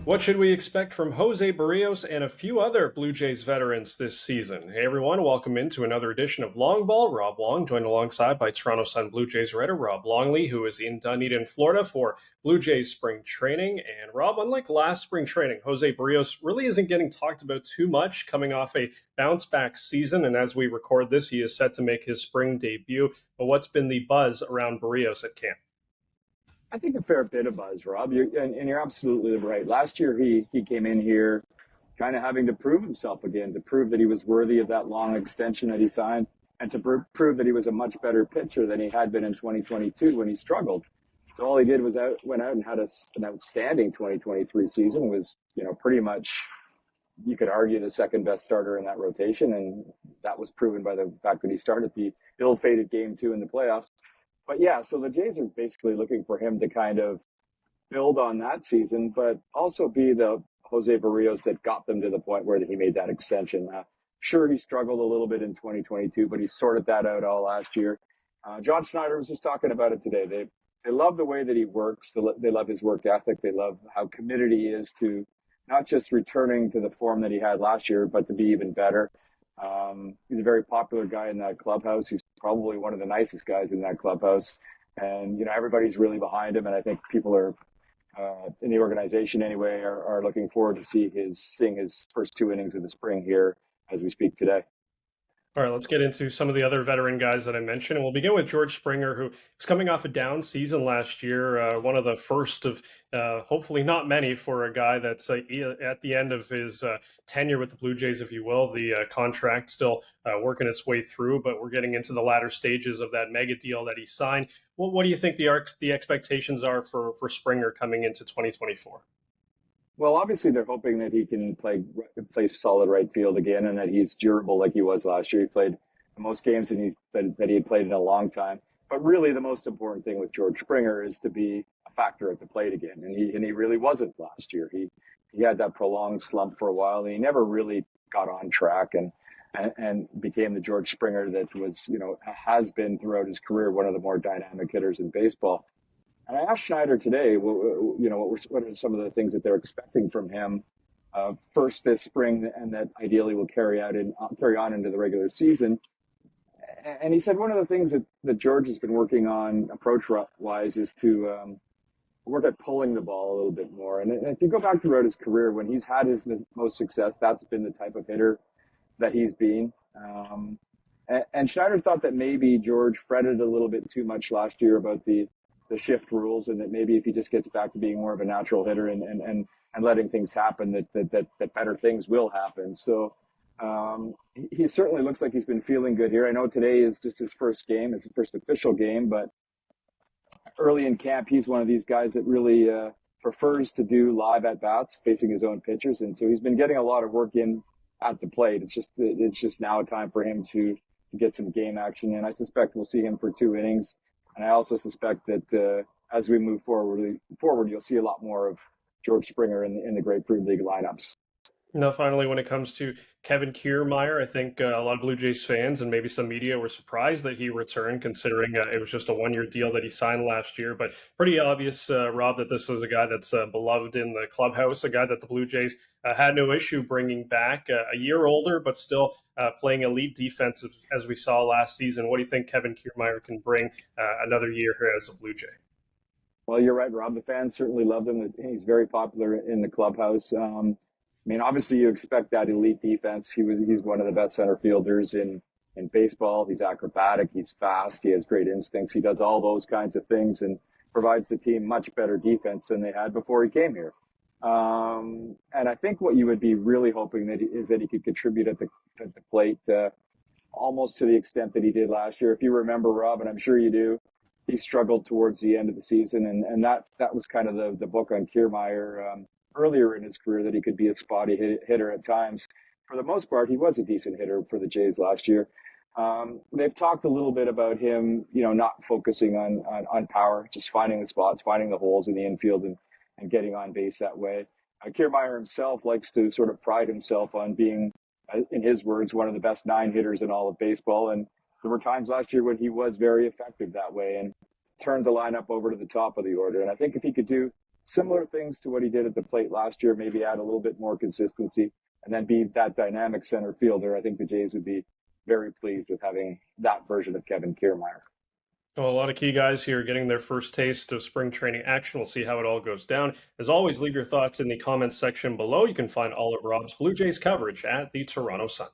What should we expect from Jose Berrios and a few other Blue Jays veterans this season? Hey everyone, welcome into another edition of Long Ball. Rob Wong, joined alongside by Toronto Sun Blue Jays writer Rob Longley, who is in Dunedin, Florida for Blue Jays spring training. And Rob, unlike last spring training, Jose Berrios really isn't getting talked about too much, coming off a bounce-back season. And as we record this, he is set to make his spring debut. But what's been the buzz around Berrios at camp? I think a fair bit of buzz, Rob. You're absolutely right. Last year, he came in here kind of having to prove himself again, to prove that he was worthy of that long extension that he signed, and to prove that he was a much better pitcher than he had been in 2022 when he struggled. So all he did was went out and had an outstanding 2023 season. Was pretty much, you could argue, the second best starter in that rotation, and that was proven by the fact that he started the ill-fated game 2 in the playoffs. But yeah, so the Jays are basically looking for him to kind of build on that season, but also be the Jose Berrios that got them to the point where he made that extension. Sure, he struggled a little bit in 2022, but he sorted that out all last year. John Schneider was just talking about it today. They love the way that he works. They love his work ethic. They love how committed he is to not just returning to the form that he had last year, but to be even better. He's a very popular guy in that clubhouse. He's probably one of the nicest guys in that clubhouse. And, everybody's really behind him. And I think people are, in the organization anyway, are looking forward to seeing his first 2 innings of the spring here as we speak today. All right, let's get into some of the other veteran guys that I mentioned. And we'll begin with George Springer, who was coming off a down season last year, one of the first of hopefully not many for a guy that's at the end of his tenure with the Blue Jays, if you will. The contract still working its way through, but we're getting into the latter stages of that mega deal that he signed. What do you think the expectations are for Springer coming into 2024? Well, obviously they're hoping that he can play solid right field again, and that he's durable like he was last year. He played the most games that he had played in a long time. But really, the most important thing with George Springer is to be a factor at the plate again, and he really wasn't last year. He had that prolonged slump for a while, and he never really got on track and became the George Springer that has been throughout his career one of the more dynamic hitters in baseball. And I asked Schneider today, what are some of the things that they're expecting from him first this spring, and that ideally will carry on into the regular season. And he said one of the things that George has been working on approach-wise is to work at pulling the ball a little bit more. And if you go back throughout his career, when he's had his most success, that's been the type of hitter that he's been. And Schneider thought that maybe George fretted a little bit too much last year about the shift rules, and that maybe if he just gets back to being more of a natural hitter and letting things happen, that better things will happen. So he certainly looks like he's been feeling good here. I know today is just his first game. It's his first official game, but early in camp, he's one of these guys that really prefers to do live at-bats facing his own pitchers. And so he's been getting a lot of work in at the plate. It's just now time for him to get some game action. And I suspect we'll see him for 2 innings. And I also suspect that as we move forward, you'll see a lot more of George Springer in the Grapefruit League lineups. Now, finally, when it comes to Kevin Kiermaier, I think a lot of Blue Jays fans and maybe some media were surprised that he returned, considering it was just a 1-year deal that he signed last year. But pretty obvious, Rob, that this is a guy that's beloved in the clubhouse, a guy that the Blue Jays had no issue bringing back, a year older, but still playing elite defense as we saw last season. What do you think Kevin Kiermaier can bring another year here as a Blue Jay? Well, you're right, Rob. The fans certainly love him. He's very popular in the clubhouse. Obviously you expect that elite defense. He's one of the best center fielders in baseball. He's acrobatic. He's fast. He has great instincts. He does all those kinds of things and provides the team much better defense than they had before he came here. And I think what you would be really hoping is that he could contribute at the plate almost to the extent that he did last year. If you remember, Rob, and I'm sure you do, he struggled towards the end of the season, and that was kind of the book on Kiermaier earlier in his career, that he could be a spotty hitter at times. For the most part, he was a decent hitter for the Jays last year. They've talked a little bit about him, not focusing on power, just finding the spots, finding the holes in the infield and getting on base that way. Kiermaier himself likes to sort of pride himself on being, in his words, one of the best 9 hitters in all of baseball. And there were times last year when he was very effective that way and turned the lineup over to the top of the order. And I think if he could do similar things to what he did at the plate last year, maybe add a little bit more consistency and then be that dynamic center fielder, I think the Jays would be very pleased with having that version of Kevin Kiermaier. Well, a lot of key guys here getting their first taste of spring training action. We'll see how it all goes down. As always, leave your thoughts in the comments section below. You can find all of Rob's Blue Jays coverage at the Toronto Sun.